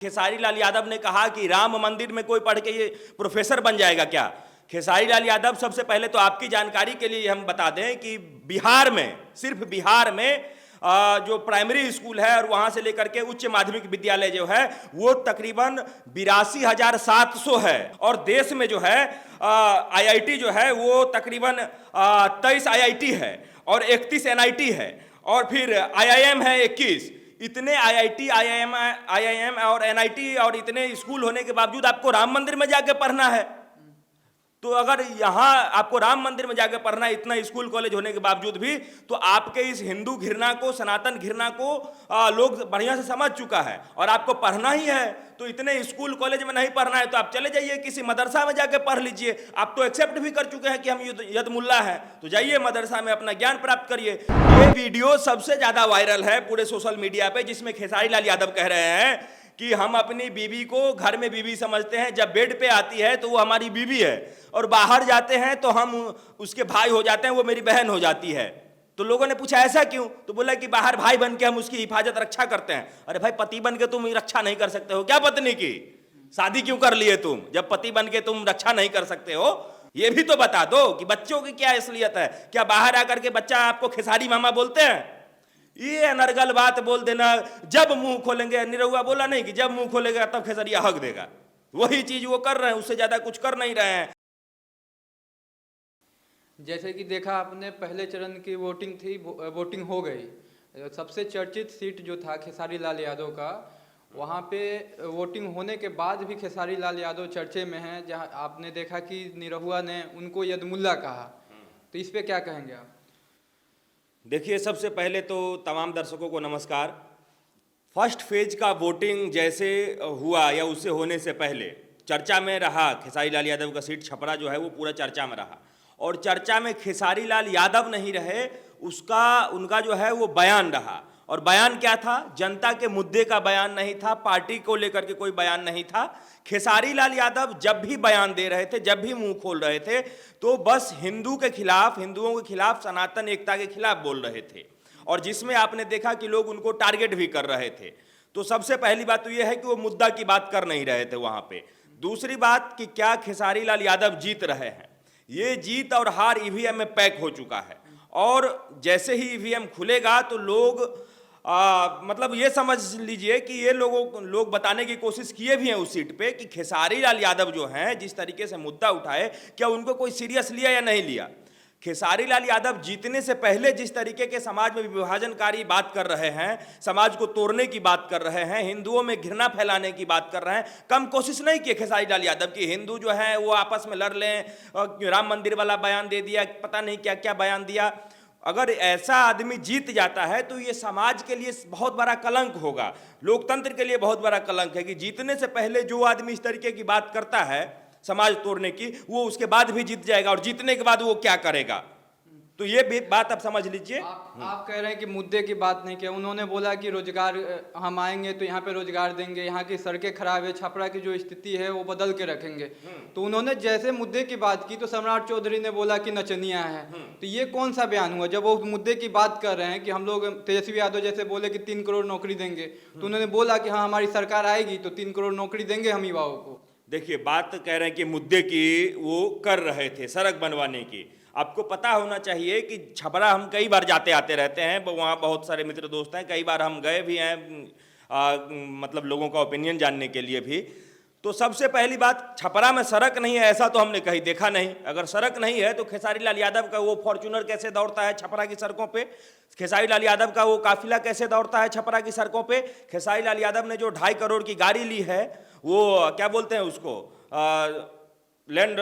खेसारी लाल यादव ने कहा कि राम मंदिर में कोई पढ़ के ये प्रोफेसर बन जाएगा क्या। खेसारी लाल यादव, सबसे पहले तो आपकी जानकारी के लिए हम बता दें कि बिहार में, सिर्फ बिहार में जो प्राइमरी स्कूल है और वहां से लेकर के उच्च माध्यमिक विद्यालय जो है वो तकरीबन 82,700 है। और देश में जो है आईआईटी जो है वो तकरीबन 23 आईआईटी है और 31 एनआईटी है और फिर आईआईएम है 21। इतने आईआईटी, आईआईएम और एनआईटी और इतने स्कूल होने के बावजूद आपको राम मंदिर में जाके पढ़ना है। तो अगर यहाँ आपको राम मंदिर में जाकर पढ़ना है, इतना स्कूल कॉलेज होने के बावजूद भी, तो आपके इस हिंदू घृणा को, सनातन घृणा को लोग बढ़िया से समझ चुका है और आपको पढ़ना ही है। तो इतने स्कूल कॉलेज में नहीं पढ़ना है तो आप चले जाइए किसी मदरसा में जाकर पढ़ लीजिए। आप तो एक्सेप्ट भी कर चुके हैं कि हम यदमुल्ला हैं, तो जाइए मदरसा में अपना ज्ञान प्राप्त करिए। ये वीडियो सबसे ज्यादा वायरल है पूरे सोशल मीडिया पे, जिसमें खेसारी लाल यादव कह रहे हैं कि हम अपनी बीवी को घर में बीवी समझते हैं, जब बेड पे आती है तो वो हमारी बीवी है और बाहर जाते हैं तो हम उसके भाई हो जाते हैं, वो मेरी बहन हो जाती है। तो लोगों ने पूछा ऐसा क्यों, तो बोला कि बाहर भाई बन के हम उसकी हिफाजत रक्षा करते हैं। अरे भाई, पति बन के तुम रक्षा नहीं कर सकते हो क्या पत्नी की? शादी क्यों कर लिए तुम जब पति बन के तुम रक्षा नहीं कर सकते हो? ये भी तो बता दो कि बच्चों की क्या असलियत है। क्या बाहर आकर के बच्चा आपको खेसारी मामा बोलते हैं? ये अनर्गल बात बोल देना, जब मुंह खोलेंगे, निरहुआ बोला नहीं कि जब मुंह खोलेगा तब खेसरिया हक देगा, वही चीज वो कर रहे हैं, उससे ज्यादा कुछ कर नहीं रहे हैं। जैसे कि देखा आपने, पहले चरण की वोटिंग थी, वोटिंग हो गई। सबसे चर्चित सीट जो था खेसारी लाल यादव का, वहाँ पे वोटिंग होने के बाद भी खेसारी लाल यादव चर्चे में हैं, जहाँ आपने देखा कि निरहुआ ने उनको यदमुल्ला कहा। तो इस पे क्या कहेंगे आप? देखिए, सबसे पहले तो तमाम दर्शकों को नमस्कार। फर्स्ट फेज का वोटिंग जैसे हुआ या उससे होने से पहले चर्चा में रहा खेसारी लाल यादव का सीट छपरा जो है वो पूरा चर्चा में रहा और चर्चा में खेसारी लाल यादव नहीं रहे, उनका जो है वो बयान रहा। और बयान क्या था? जनता के मुद्दे का बयान नहीं था, पार्टी को लेकर के कोई बयान नहीं था। खेसारी लाल यादव जब भी बयान दे रहे थे, जब भी मुंह खोल रहे थे, तो बस हिंदुओं के खिलाफ, सनातन एकता के खिलाफ बोल रहे थे और जिसमें आपने देखा कि लोग उनको टारगेट भी कर रहे थे। तो सबसे पहली बात तो यह है कि वो मुद्दा की बात कर नहीं रहे थे वहां पे। दूसरी बात कि क्या खेसारी लाल यादव जीत रहे हैं? ये जीत और हार ईवीएम में पैक हो चुका है और जैसे ही ईवीएम खुलेगा तो लोग मतलब ये समझ लीजिए कि ये लोग बताने की कोशिश किए भी हैं उस सीट पे कि खेसारी लाल यादव जो हैं, जिस तरीके से मुद्दा उठाए, क्या उनको कोई सीरियस लिया या नहीं लिया। खेसारी लाल यादव जीतने से पहले जिस तरीके के समाज में विभाजनकारी बात कर रहे हैं, समाज को तोड़ने की बात कर रहे हैं, हिंदुओं में घृणा फैलाने की बात कर रहे हैं, कम कोशिश नहीं की खेसारी लाल यादव की हिंदू जो है वो आपस में लड़ लें, राम मंदिर वाला बयान दे दिया, पता नहीं क्या क्या बयान दिया। अगर ऐसा आदमी जीत जाता है तो ये समाज के लिए बहुत बड़ा कलंक होगा, लोकतंत्र के लिए बहुत बड़ा कलंक है कि जीतने से पहले जो आदमी इस तरीके की बात करता है समाज तोड़ने की, वो उसके बाद भी जीत जाएगा और जीतने के बाद वो क्या करेगा। तो ये भी बात आप समझ लीजिए। आप कह रहे हैं कि मुद्दे की बात नहीं किया। उन्होंने बोला कि रोजगार, हम आएंगे तो यहाँ पे रोजगार देंगे, यहाँ की सड़कें खराब है, छपरा की जो स्थिति है वो बदल के रखेंगे। तो उन्होंने जैसे मुद्दे की बात की तो सम्राट चौधरी ने बोला कि नचनिया है। तो ये कौन सा बयान हुआ? जब वो मुद्दे की बात कर रहे हैं कि हम लोग, तेजस्वी यादव जैसे बोले कि 3 करोड़ नौकरी देंगे, तो उन्होंने बोला कि हाँ हमारी सरकार आएगी तो 3 करोड़ नौकरी देंगे हम युवाओं को। देखिए, बात कह रहे हैं कि मुद्दे की वो कर रहे थे, सड़क बनवाने की। आपको पता होना चाहिए कि छपरा हम कई बार जाते आते रहते हैं, वहाँ बहुत सारे मित्र दोस्त हैं, कई बार हम गए भी हैं, मतलब लोगों का ओपिनियन जानने के लिए भी। तो सबसे पहली बात, छपरा में सड़क नहीं है ऐसा तो हमने कहीं देखा नहीं। अगर सड़क नहीं है तो खेसारी लाल यादव का वो फॉर्च्यूनर कैसे दौड़ता है छपरा की सड़कों पे? खेसारी लाल यादव का वो काफिला कैसे दौड़ता है छपरा की सड़कों पे? खेसारी लाल यादव ने जो 2.5 करोड़ की गाड़ी ली है, वो क्या बोलते हैं उसको, लैंड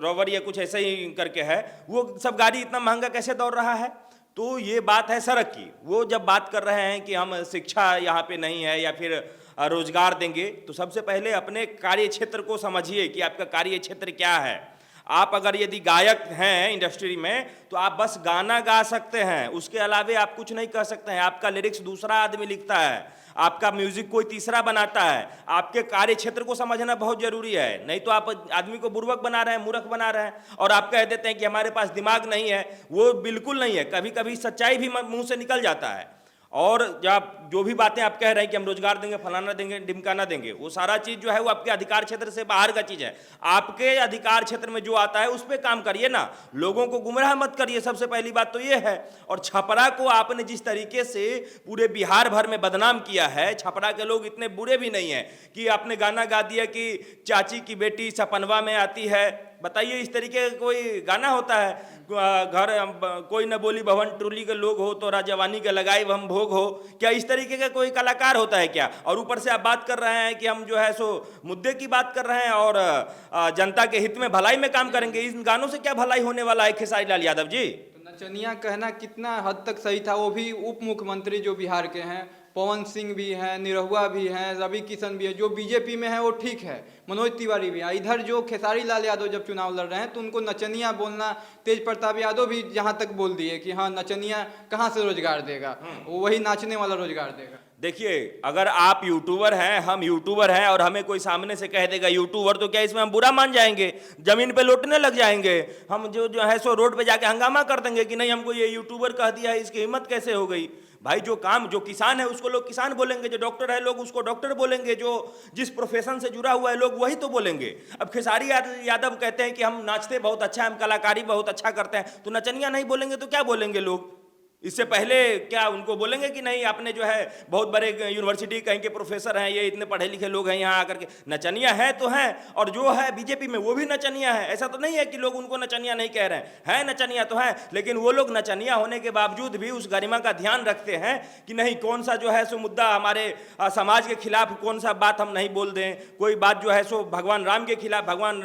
रोवर या कुछ ऐसे ही करके है, वो सब गाड़ी इतना महंगा कैसे दौड़ रहा है? तो ये बात है सड़क की। वो जब बात कर रहे हैं कि हम शिक्षा यहाँ पे नहीं है या फिर रोजगार देंगे, तो सबसे पहले अपने कार्य क्षेत्र को समझिए कि आपका कार्य क्षेत्र क्या है। आप अगर यदि गायक हैं इंडस्ट्री में तो आप बस गाना गा सकते हैं, उसके अलावे आप कुछ नहीं कर सकते हैं। आपका लिरिक्स दूसरा आदमी लिखता है, आपका म्यूजिक कोई तीसरा बनाता है। आपके कार्य क्षेत्र को समझना बहुत जरूरी है, नहीं तो आप आदमी को बुर्बक बना रहे हैं, मूर्ख बना रहे हैं और आप कह देते हैं कि हमारे पास दिमाग नहीं है। वो बिल्कुल नहीं है, कभी कभी सच्चाई भी मुंह से निकल जाता है। और जब जो भी बातें आप कह रहे हैं कि हम रोजगार देंगे, फलाना देंगे, ढिमकाना देंगे, वो सारा चीज जो है वो आपके अधिकार क्षेत्र से बाहर का चीज है। आपके अधिकार क्षेत्र में जो आता है उस पर काम करिए ना, लोगों को गुमराह मत करिए, सबसे पहली बात तो ये है। और छपरा को आपने जिस तरीके से पूरे बिहार भर में बदनाम किया है, छपरा के लोग इतने बुरे भी नहीं है कि आपने गाना गा दिया कि चाची की बेटी सपनवा में आती है। बताइए, इस तरीके का कोई गाना होता है? घर कोई न बोली भवन टोली के लोग हो तो राजवानी के लगाई हम भोग हो, क्या इस तरीके का कोई कलाकार होता है क्या? और ऊपर से आप बात कर रहे हैं कि हम जो है सो मुद्दे की बात कर रहे हैं और जनता के हित में भलाई में काम करेंगे। इन गानों से क्या भलाई होने वाला है खेसारी लाल यादव जी? तो नचनिया कहना कितना हद तक सही था। वो भी उप मुख्यमंत्री जो बिहार के हैं, पवन सिंह भी हैं, निरहुआ भी हैं, रवि किशन भी है, जो बीजेपी में है वो ठीक है, मनोज तिवारी भी है। इधर जो खेसारी लाल यादव जब चुनाव लड़ रहे हैं तो उनको नचनिया बोलना, तेज प्रताप यादव भी यहाँ तक बोल दिए कि हाँ नचनिया कहाँ से रोजगार देगा, वो वही नाचने वाला रोजगार देगा। देखिए, अगर आप यूट्यूबर हैं, हम यूट्यूबर हैं और हमें कोई सामने से कह देगा यूट्यूबर, तो क्या इसमें हम बुरा मान जाएंगे, जमीन पे लौटने लग जाएंगे? हम जो जो है सो रोड पे जाके हंगामा कर देंगे कि नहीं हमको ये यूट्यूबर कह दिया है, इसकी हिम्मत कैसे हो गई? भाई, जो किसान है उसको लोग किसान बोलेंगे, जो डॉक्टर है लोग उसको डॉक्टर बोलेंगे, जो जिस प्रोफेशन से जुड़ा हुआ है लोग वही तो बोलेंगे। अब खेसारी यादव कहते हैं कि हम नाचते बहुत अच्छा, हम कलाकारी बहुत अच्छा करते हैं, तो नचनिया नहीं बोलेंगे तो क्या बोलेंगे लोग? इससे पहले क्या उनको बोलेंगे कि नहीं आपने जो है बहुत बड़े यूनिवर्सिटी कहीं के प्रोफेसर हैं, ये इतने पढ़े लिखे लोग हैं, यहाँ आकर के नचनिया है तो हैं, और जो है बीजेपी में वो भी नचनिया है। ऐसा तो नहीं है कि लोग उनको नचनिया नहीं कह रहे हैं, है नचनिया तो है, लेकिन वो लोग नचनिया होने के बावजूद भी उस गरिमा का ध्यान रखते हैं कि नहीं कौन सा जो है सो मुद्दा हमारे समाज के खिलाफ, कौन सा बात हम नहीं बोल दें, कोई बात जो है सो भगवान राम के खिलाफ, भगवान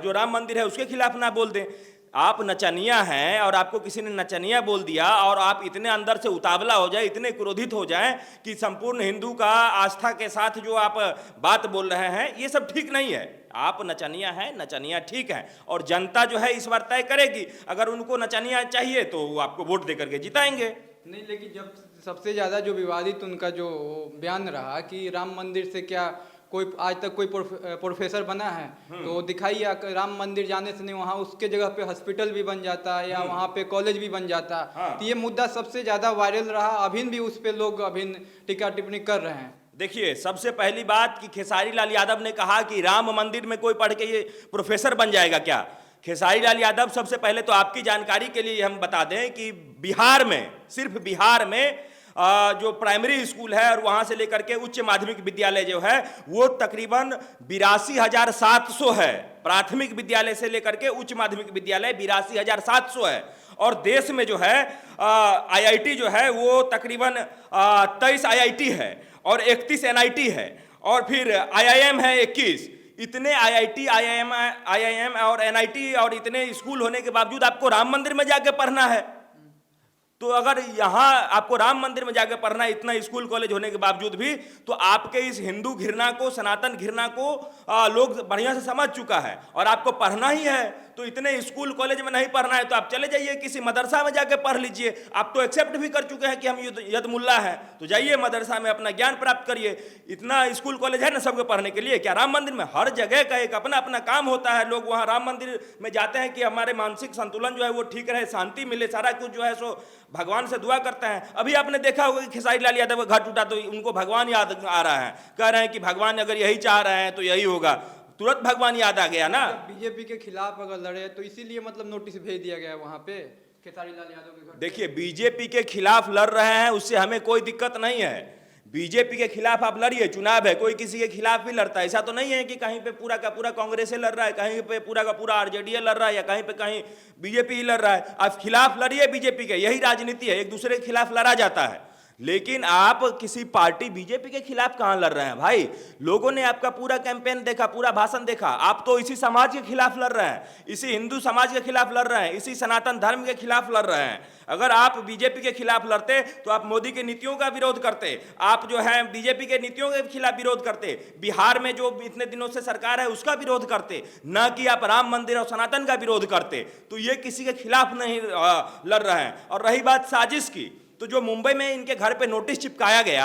जो राम मंदिर है उसके खिलाफ ना बोल दें। आप नचनिया हैं और आपको किसी ने नचनिया बोल दिया और आप इतने अंदर से उतावला हो जाए, इतने क्रोधित हो जाएं कि संपूर्ण हिंदू का आस्था के साथ जो आप बात बोल रहे हैं, ये सब ठीक नहीं है। आप नचनिया हैं, नचनिया ठीक है, और जनता जो है इस बार तय करेगी। अगर उनको नचनिया चाहिए तो वो आपको वोट दे करके जिताएंगे। नहीं, लेकिन जब सबसे ज़्यादा जो विवादित उनका जो बयान रहा कि राम मंदिर से क्या कोई आज तक कोई प्रोफेसर बना है, तो दिखाइए राम मंदिर जाने से नहीं वहाँ उसके जगह पे हॉस्पिटल भी बन जाता या वहाँ पे कॉलेज भी बन जाता। तो ये मुद्दा सबसे ज़्यादा वायरल रहा, अभी भी उस पर लोग अभी टीका टिप्पणी कर रहे हैं। देखिए, सबसे पहली बात कि खेसारी लाल यादव ने कहा कि राम मंदिर में कोई पढ़ के ये प्रोफेसर बन जाएगा क्या? खेसारी लाल यादव, सबसे पहले तो आपकी जानकारी के लिए हम बता दें कि बिहार में, सिर्फ बिहार में जो प्राइमरी स्कूल है और वहां से लेकर के उच्च माध्यमिक विद्यालय जो है वो तकरीबन 82,700 है। प्राथमिक विद्यालय से लेकर के उच्च माध्यमिक विद्यालय 82,700 है। और देश में जो है आईआईटी जो है वो तकरीबन 23 आईआईटी है और 31 एनआईटी है, और फिर आईआईएम है 21। इतने आईआईएम और एनआईटी और इतने स्कूल होने के बावजूद आपको राम मंदिर में जाके पढ़ना है। तो अगर यहाँ आपको राम मंदिर में जाकर पढ़ना है, इतना स्कूल कॉलेज होने के बावजूद भी, तो आपके इस हिंदू घृणा को, सनातन घृणा को लोग बढ़िया से समझ चुका है। और आपको पढ़ना ही है तो इतने स्कूल कॉलेज में नहीं पढ़ना है तो आप चले जाइए किसी मदरसा में जाके पढ़ लीजिए। आप तो एक्सेप्ट भी कर चुके हैं कि हम यदमुल्ला हैं, तो जाइए मदरसा में अपना ज्ञान प्राप्त करिए। इतना स्कूल कॉलेज है ना सबके पढ़ने के लिए। क्या राम मंदिर में हर जगह का एक अपना अपना काम होता है। लोग वहाँ राम मंदिर में जाते हैं कि हमारे मानसिक संतुलन जो है वो ठीक रहे, शांति मिले, सारा कुछ जो है सो भगवान से दुआ करते हैं। अभी आपने देखा होगा कि खेसारी लाल यादव का घर टूटा तो उनको भगवान याद आ रहा है, कह रहे हैं कि भगवान अगर यही चाह रहे हैं तो यही होगा। तुरंत भगवान याद आ गया ना। बीजेपी के खिलाफ अगर लड़े तो इसीलिए मतलब नोटिस भेज दिया गया वहां पे खेसारी लाल यादव के घर। देखिए, बीजेपी के खिलाफ लड़ रहे हैं उससे हमें कोई दिक्कत नहीं है। बीजेपी के खिलाफ आप लड़िए, चुनाव है, कोई किसी के खिलाफ भी लड़ता है। ऐसा तो नहीं है कि कहीं पे पूरा का पूरा कांग्रेस लड़ रहा है, कहीं पे पूरा का पूरा आरजेडी लड़ रहा है, या कहीं पे कहीं बीजेपी ही लड़ रहा है। आप खिलाफ लड़िए बीजेपी के, यही राजनीति है, एक दूसरे के खिलाफ लड़ा जाता है। लेकिन आप किसी पार्टी बीजेपी के खिलाफ कहां लड़ रहे हैं भाई? लोगों ने आपका पूरा कैंपेन देखा, पूरा भाषण देखा। आप तो इसी समाज के खिलाफ लड़ रहे हैं, इसी हिंदू समाज के खिलाफ लड़ रहे हैं, इसी सनातन धर्म के खिलाफ लड़ रहे हैं। अगर आप बीजेपी के खिलाफ लड़ते तो आप मोदी के नीतियों का विरोध करते, आप जो है बीजेपी के नीतियों के खिलाफ विरोध करते, बिहार में जो इतने दिनों से सरकार है उसका विरोध करते, ना कि आप राम मंदिर और सनातन का विरोध करते। तो ये किसी के खिलाफ नहीं लड़ रहे हैं। और रही बात साजिश की, तो जो मुंबई में इनके घर पे नोटिस चिपकाया गया,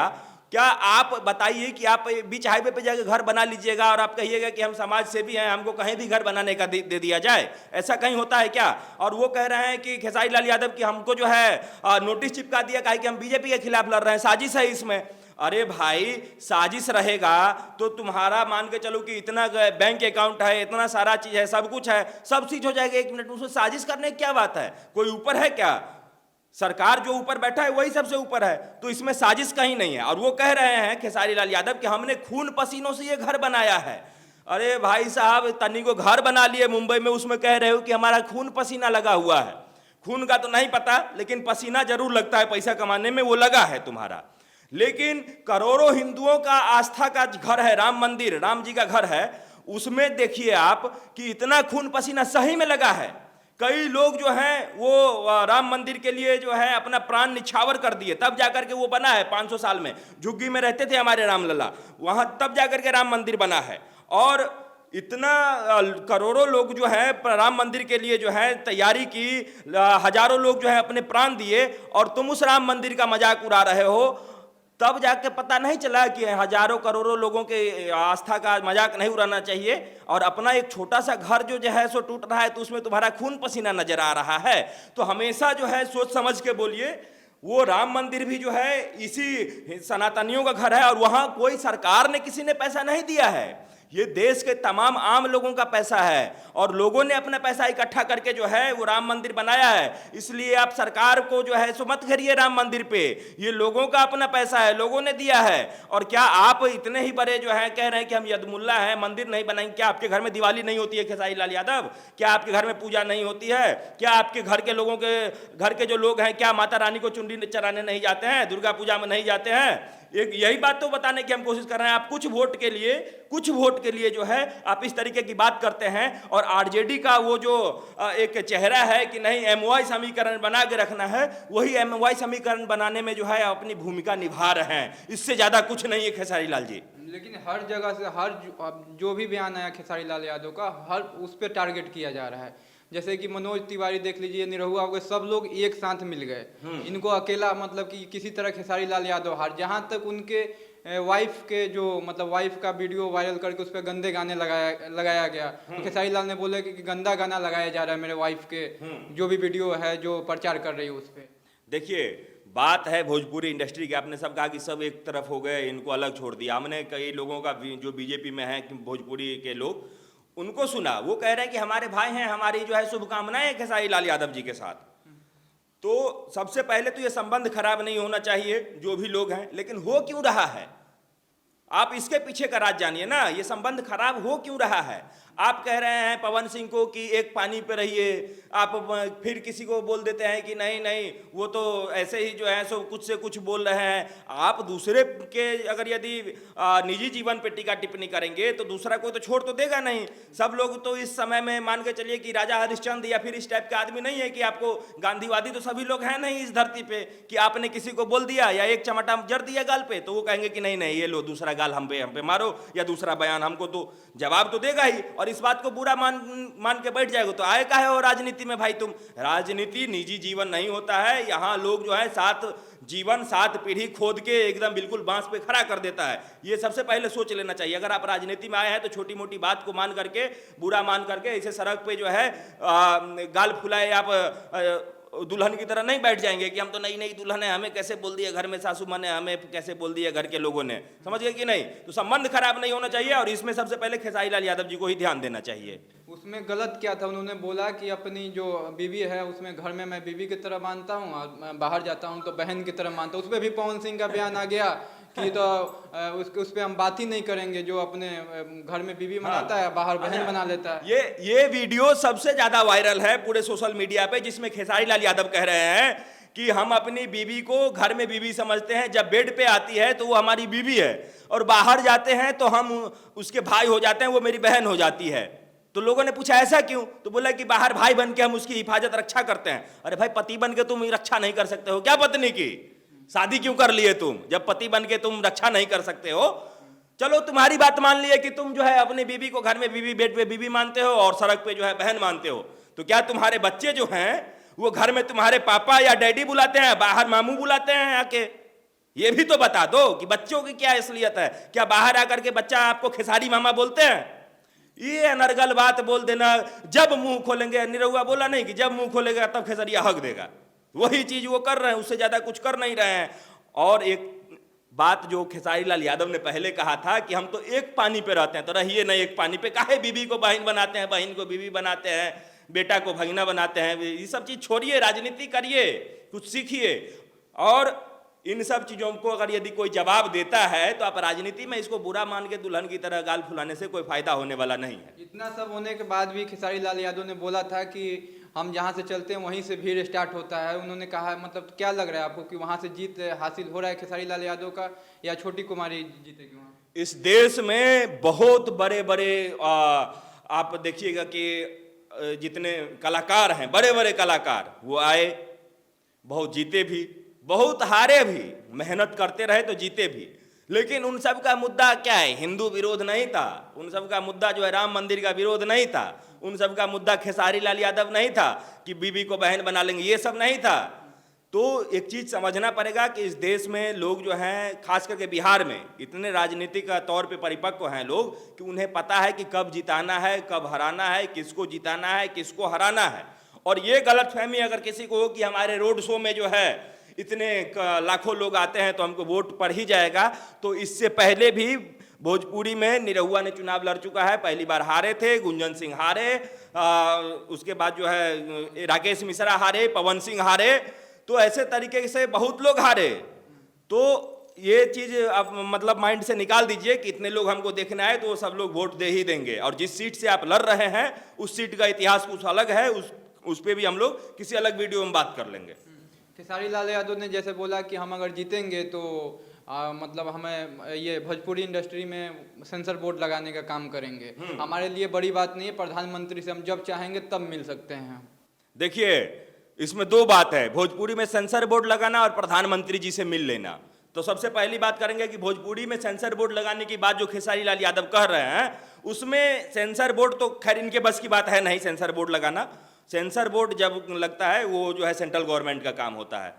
क्या आप बताइए कि आप बीच हाईवे पे जाकर घर बना लीजिएगा और आप कहिएगा कि हम समाज सेवी हैं, हमको कहीं भी घर बनाने का दे दिया जाए? ऐसा कहीं होता है क्या? और वो कह रहे हैं कि खेसारी लाल यादव की हमको जो है नोटिस चिपका दिया कि हम बीजेपी के खिलाफ लड़ रहे हैं, साजिश है इसमें। अरे भाई, साजिश रहेगा तो तुम्हारा मान के चलो कि इतना बैंक अकाउंट है, इतना सारा चीज है, सब कुछ है, सब चीज हो जाएगा 1 मिनट में। उसमें साजिश करने की क्या बात है? कोई ऊपर है क्या? सरकार जो ऊपर बैठा है वही सबसे ऊपर है, तो इसमें साजिश कहीं नहीं है। और वो कह रहे हैं खेसारी लाल यादव कि हमने खून पसीनों से ये घर बनाया है। अरे भाई साहब, तनी को घर बना लिए मुंबई में, उसमें कह रहे हो कि हमारा खून पसीना लगा हुआ है। खून का तो नहीं पता, लेकिन पसीना जरूर लगता है पैसा कमाने में, वो लगा है तुम्हारा। लेकिन करोड़ों हिंदुओं का आस्था का घर है राम मंदिर, राम जी का घर है, उसमें देखिए आप कि इतना खून पसीना सही में लगा है। कई लोग जो हैं वो राम मंदिर के लिए जो है अपना प्राण निछावर कर दिए, तब जाकर के वो बना है। 500 साल में झुग्गी में रहते थे हमारे रामलला, वहां तब जाकर के राम मंदिर बना है। और इतना करोड़ों लोग जो है राम मंदिर के लिए जो है तैयारी की, हजारों लोग जो है अपने प्राण दिए, और तुम उस राम मंदिर का मजाक उड़ा रहे हो। तब जाके पता नहीं चला कि हजारों करोड़ों लोगों के आस्था का मजाक नहीं उड़ाना चाहिए। और अपना एक छोटा सा घर जो है सो टूट रहा है, तो उसमें तुम्हारा खून पसीना नजर आ रहा है। तो हमेशा जो है सोच समझ के बोलिए। वो राम मंदिर भी जो है इसी सनातनियों का घर है, और वहां कोई सरकार ने किसी ने पैसा नहीं दिया है, ये देश के तमाम आम लोगों का पैसा है, और लोगों ने अपना पैसा इकट्ठा करके जो है वो राम मंदिर बनाया है। इसलिए आप सरकार को जो है सो मत घेरिए राम मंदिर पे, ये लोगों का अपना पैसा है, लोगों ने दिया है। और क्या आप इतने ही बड़े जो है कह रहे हैं कि हम यदमुल्ला हैं, मंदिर नहीं बनाएंगे? क्या आपके घर में दिवाली नहीं होती है खेसारी लाल यादव? क्या आपके घर में पूजा नहीं होती है? क्या आपके घर के लोगों के घर के जो लोग हैं, क्या माता रानी को चुनरी चराने नहीं जाते हैं, दुर्गा पूजा में नहीं जाते हैं? एक यही बात तो बताने की हम कोशिश कर रहे हैं। आप कुछ वोट के लिए जो है आप इस तरीके की बात करते हैं। और आरजेडी का वो जो एक चेहरा है कि नहीं एमवाई समीकरण बना के रखना है, वही एमवाई समीकरण बनाने में जो है अपनी भूमिका निभा रहे हैं, इससे ज्यादा कुछ नहीं है खेसारी लाल जी। लेकिन हर जगह से जो भी बयान आया खेसारी लाल यादव का, हर उस पर टारगेट किया जा रहा है। जैसे कि मनोज तिवारी देख लीजिए, निरहुआ हो गए, सब लोग एक साथ मिल गए, इनको अकेला मतलब कि किसी तरह खेसारी लाल यादव हार। जहाँ तक उनके वाइफ के जो मतलब वाइफ का वीडियो वायरल करके उस पर गंदे गाने लगाया गया, तो खेसारी लाल ने बोले कि गंदा गाना लगाया जा रहा है मेरे वाइफ के जो भी वीडियो है जो प्रचार कर रही है उस पर। देखिए, बात है भोजपुरी इंडस्ट्री की। आपने सब कहा कि सब एक तरफ हो गए, इनको अलग छोड़ दिया। हमने कई लोगों का जो बीजेपी में है भोजपुरी के लोग, उनको सुना, वो कह रहे हैं कि हमारे भाई हैं, हमारी जो है शुभकामनाएं खेसारी लाल यादव जी के साथ। तो सबसे पहले तो ये संबंध खराब नहीं होना चाहिए जो भी लोग हैं, लेकिन हो क्यों रहा है? आप इसके पीछे का राज जानिए ना, ये संबंध खराब हो क्यों रहा है? आप कह रहे हैं पवन सिंह को कि एक पानी पे रहिए, आप फिर किसी को बोल देते हैं कि नहीं नहीं वो तो ऐसे ही जो है सो कुछ से कुछ बोल रहे हैं। आप दूसरे के अगर यदि निजी जीवन पे टीका टिप्पणी करेंगे तो दूसरा कोई तो छोड़ तो देगा नहीं। सब लोग तो इस समय में मान के चलिए कि राजा हरिश्चंद्र या फिर इस टाइप के आदमी नहीं है कि आपको गांधीवादी तो सभी लोग हैं नहीं इस धरती पे कि आपने किसी को बोल दिया या एक चमटा जड़ दिया गाल पे तो वो कहेंगे कि नहीं नहीं ये लो दूसरा गाल हम पे मारो या दूसरा बयान हमको तो जवाब तो देगा ही, और इस बात को बुरा मान के बैठ जाएगा। तो आए काहे हो राजनीति में भाई? तुम राजनीति निजी जीवन नहीं होता है। यहाँ लोग जो है 7 जीवन 7 पीढ़ी खोद के एकदम बिल्कुल बांस पे खड़ा कर देता है। ये सबसे पहले सोच लेना चाहिए। अगर आप राजनीति में आए हैं तो छोटी मोटी बात को मान करके, बुरा मान करके ऐसे सड़क पे जो है गाल फुलाए आप दुल्हन की तरह नहीं बैठ जाएंगे कि हम तो नई नई दुल्हन है, हमें कैसे बोल दिया घर में सासू माँ ने, हमें कैसे बोल दिया घर के लोगों ने। समझ गए कि नहीं? तो संबंध खराब नहीं होना चाहिए, और इसमें सबसे पहले खेसारी लाल यादव जी को ही ध्यान देना चाहिए। उसमें गलत क्या था? उन्होंने बोला कि अपनी जो बीवी है उसमें घर में मैं बीवी की तरह मानता हूँ और मैं बाहर जाता हूँ तो बहन की तरह मानता हूँ। उस पर भी पवन सिंह का बयान आ गया कि तो उस पर हम बात ही नहीं करेंगे, जो अपने घर में बीवी मनाता है बाहर बहन बना लेता है। ये वीडियो सबसे ज्यादा वायरल है पूरे सोशल मीडिया पे, जिसमें खेसारी लाल यादव कह रहे हैं कि हम अपनी बीवी को घर में बीवी समझते हैं, जब बेड पे आती है तो वो हमारी बीवी है, और बाहर जाते हैं तो हम उसके भाई हो जाते हैं, वो मेरी बहन हो जाती है। तो लोगों ने पूछा ऐसा क्यों? तो बोला कि बाहर भाई बन के हम उसकी हिफाजत रक्षा करते हैं। अरे भाई, पति बन के तुम रक्षा नहीं कर सकते हो क्या पत्नी की? शादी क्यों कर लिए तुम जब पति बन के तुम रक्षा नहीं कर सकते हो? चलो तुम्हारी बात मान लिए कि तुम जो है अपनी बीवी को घर में बीवी, बेड पे बीवी मानते हो और सड़क पे जो है बहन मानते हो। तो क्या तुम्हारे बच्चे जो हैं वो घर में तुम्हारे पापा या डैडी बुलाते हैं, बाहर मामू बुलाते हैं आके? ये भी तो बता दो कि बच्चों की क्या असलियत है। क्या बाहर आकर के बच्चा आपको खेसारी मामा बोलते हैं? ये अनर्गल बात बोल देना, जब मुंह खोलेंगे, निरहुआ बोला नहीं कि जब मुंह खोलेगा तब खेसरिया हक देगा, वही चीज वो कर रहे हैं, उससे ज्यादा कुछ कर नहीं रहे हैं। और एक बात जो खेसारी लाल यादव ने पहले कहा था कि हम तो एक पानी पे रहते हैं, तो रहिए नहीं एक पानी पे, काहे बीबी को बहन बनाते हैं, बहन को बीबी बनाते हैं, बेटा को भगना बनाते हैं। ये सब चीज छोड़िए, राजनीति करिए, कुछ सीखिए। और इन सब चीजों को अगर यदि कोई जवाब देता है तो आप राजनीति में इसको बुरा मान के दुल्हन की तरह गाल फुलाने से कोई फायदा होने वाला नहीं है। इतना सब होने के बाद भी खेसारी लाल यादव ने बोला था कि हम जहाँ से चलते हैं वहीं से भीड़ स्टार्ट होता है। उन्होंने कहा, मतलब क्या लग रहा है आपको कि वहाँ से जीत हासिल हो रहा है खेसारी लाल यादव का, या छोटी कुमारी जीतेगी वहाँ? इस देश में बहुत बड़े बड़े आप देखिएगा कि जितने कलाकार हैं, बड़े बड़े कलाकार, वो आए, बहुत जीते भी, बहुत हारे भी, मेहनत करते रहे तो जीते भी। लेकिन उन सब का मुद्दा क्या है? हिंदू विरोध नहीं था। उन सब का मुद्दा जो है राम मंदिर का विरोध नहीं था। उन सब का मुद्दा खेसारी लाल यादव नहीं था कि बीबी को बहन बना लेंगे, ये सब नहीं था। तो एक चीज समझना पड़ेगा कि इस देश में लोग जो हैं, खास करके बिहार में, इतने राजनीतिक तौर पे परिपक्व हैं लोग कि उन्हें पता है कि कब जिताना है, कब हराना है, किसको जिताना है, किसको हराना है। और ये गलतफहमी अगर किसी को हो कि हमारे रोड शो में जो है इतने लाखों लोग आते हैं तो हमको वोट पड़ ही जाएगा, तो इससे पहले भी भोजपुरी में निरहुआ ने चुनाव लड़ चुका है, पहली बार हारे थे, गुंजन सिंह हारे, उसके बाद जो है राकेश मिश्रा हारे, पवन सिंह हारे, तो ऐसे तरीके से बहुत लोग हारे। तो ये चीज आप मतलब माइंड से निकाल दीजिए कि इतने लोग हमको देखने आए तो वो सब लोग वोट दे ही देंगे। और जिस सीट से आप लड़ रहे हैं उस सीट का इतिहास कुछ अलग है, उस पे भी हम लोग किसी अलग वीडियो में बात कर लेंगे। खेसारी लाल यादव ने जैसे बोला कि हम अगर जीतेंगे तो मतलब हमें ये भोजपुरी इंडस्ट्री में सेंसर बोर्ड लगाने का काम करेंगे। हमारे लिए बड़ी बात नहीं है, प्रधानमंत्री से हम जब चाहेंगे तब मिल सकते हैं। देखिए, इसमें दो बात है, भोजपुरी में सेंसर बोर्ड लगाना और प्रधानमंत्री जी से मिल लेना। तो सबसे पहली बात करेंगे कि भोजपुरी में सेंसर बोर्ड लगाने की बात जो खेसारी लाल यादव कह रहे हैं, उसमें सेंसर बोर्ड तो खैर इनके बस की बात है नहीं, सेंसर बोर्ड लगाना। सेंसर बोर्ड जब लगता है वो जो है सेंट्रल गवर्नमेंट का काम होता है।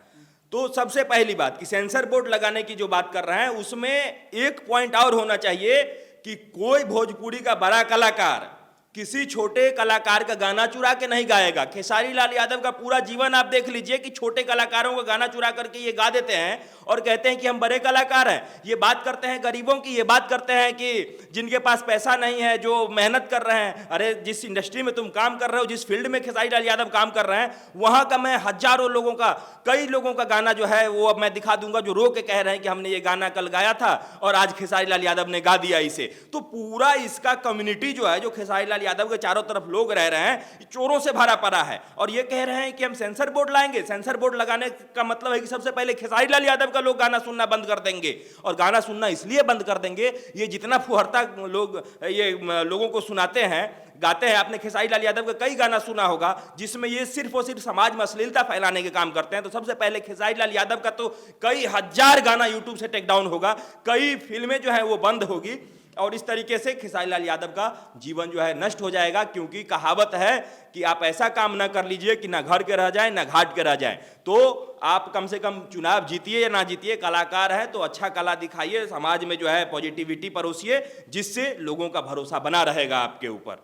तो सबसे पहली बात कि सेंसर बोर्ड लगाने की जो बात कर रहे हैं उसमें एक पॉइंट और होना चाहिए कि कोई भोजपुरी का बड़ा कलाकार किसी छोटे कलाकार का गाना चुरा के नहीं गाएगा। खेसारी लाल यादव का पूरा जीवन आप देख लीजिए कि छोटे कलाकारों का गाना चुरा करके ये गा देते हैं और कहते हैं कि हम बड़े कलाकार हैं। ये बात करते हैं गरीबों की, ये बात करते हैं कि जिनके पास पैसा नहीं है, जो मेहनत कर रहे हैं। अरे जिस इंडस्ट्री में तुम काम कर रहे हो, जिस फील्ड में खेसारी लाल यादव काम कर रहे हैं, वहां का मैं हजारों लोगों का, कई लोगों का गाना जो है वो अब मैं दिखा दूंगा जो रो के कह रहे हैं कि हमने ये गाना कल गाया था और आज खेसारी लाल यादव ने गा दिया इसे। तो पूरा इसका कम्युनिटी जो है, जो खेसारी लाल यादव के चारों तरफ लोग रह रहे हैं, चोरों से भरा पड़ा है। और ये कह रहे हैं कि हम सेंसर बोर्ड लाएंगे। सेंसर बोर्ड लगाने का मतलब है कि सबसे पहले खेसारी लाल यादव का लोग गाना सुनना बंद कर देंगे। और गाना सुनना इसलिए बंद कर देंगे, ये जितना फुहरता लोग ये लोगों को सुनाते हैं, गाते हैं, आपने खेसारी लाल यादव का कई गाना सुना होगा जिसमें ये सिर्फ और सिर्फ समाज में अश्लीलता फैलाने के काम करते हैं। तो सबसे पहले खेसारी लाल यादव का तो कई हजार गाना यूट्यूब से टेक डाउन होगा, कई फिल्में जो है वो बंद होगी और इस तरीके से खेसारी लाल यादव का जीवन जो है नष्ट हो जाएगा। क्योंकि कहावत है कि आप ऐसा काम ना कर लीजिए कि ना घर के रह जाए ना घाट के रह जाए। तो आप कम से कम चुनाव जीतिए या ना जीतिए, कलाकार है तो अच्छा कला दिखाइए, समाज में जो है पॉजिटिविटी परोसिए, जिससे लोगों का भरोसा बना रहेगा आपके ऊपर।